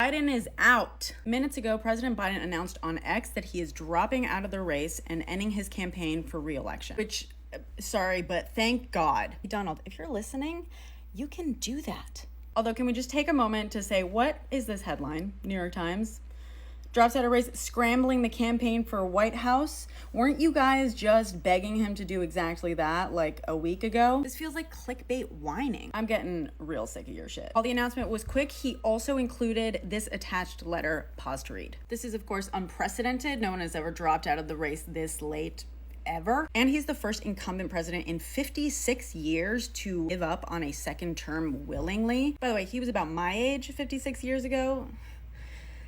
Biden is out. Minutes ago, President Biden announced on X that he is dropping out of the race and ending his campaign for re-election. Which, sorry, but thank God. Donald, if you're listening, you can do that. Although, can we just take a moment to say, what is this headline? New York Times. Drops out of race, scrambling the campaign for White House. Weren't you guys just begging him to do exactly that like a week ago? This feels like clickbait whining. I'm getting real sick of your shit. While the announcement was quick, he also included this attached letter. Pause to read. This is, of course, unprecedented. No one has ever dropped out of the race this late ever. And he's the first incumbent president in 56 years to give up on a second term willingly. By the way, he was about my age 56 years ago.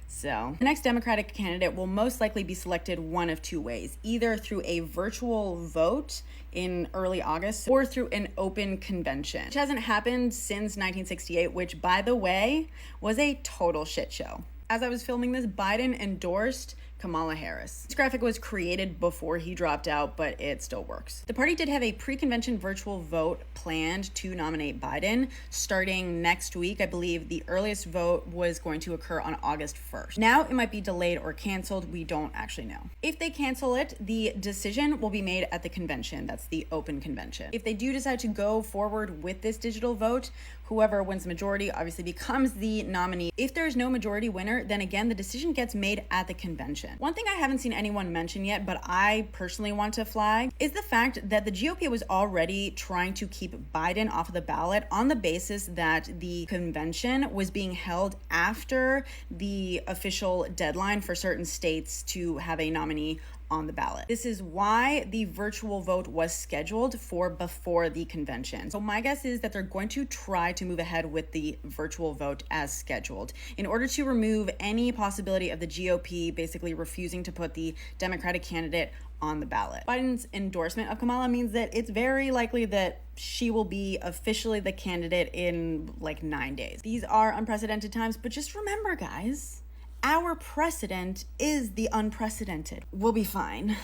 So, the next Democratic candidate will most likely be selected one of two ways, either through a virtual vote in early August or through an open convention, which hasn't happened since 1968, which, by the way, was a total shit show. As I was filming this, Biden endorsed Kamala Harris. This graphic was created before he dropped out, but it still works. The party did have a pre-convention virtual vote planned to nominate Biden starting next week. I believe the earliest vote was going to occur on August 1st. Now it might be delayed or canceled. We don't actually know. If they cancel it, the decision will be made at the convention. That's the open convention. If they do decide to go forward with this digital vote, whoever wins the majority obviously becomes the nominee. If there's no majority winner, then again, the decision gets made at the convention. One thing I haven't seen anyone mention yet, but I personally want to flag, is the fact that the GOP was already trying to keep Biden off of the ballot on the basis that the convention was being held after the official deadline for certain states to have a nominee on the ballot. This is why the virtual vote was scheduled for before the convention. So my guess is that they're going to try to move ahead with the virtual vote as scheduled in order to remove any possibility of the GOP basically refusing to put the Democratic candidate on the ballot. Biden's endorsement of Kamala means that it's very likely that she will be officially the candidate in like 9 days. These are unprecedented times, but just remember, guys, our precedent is the unprecedented. We'll be fine.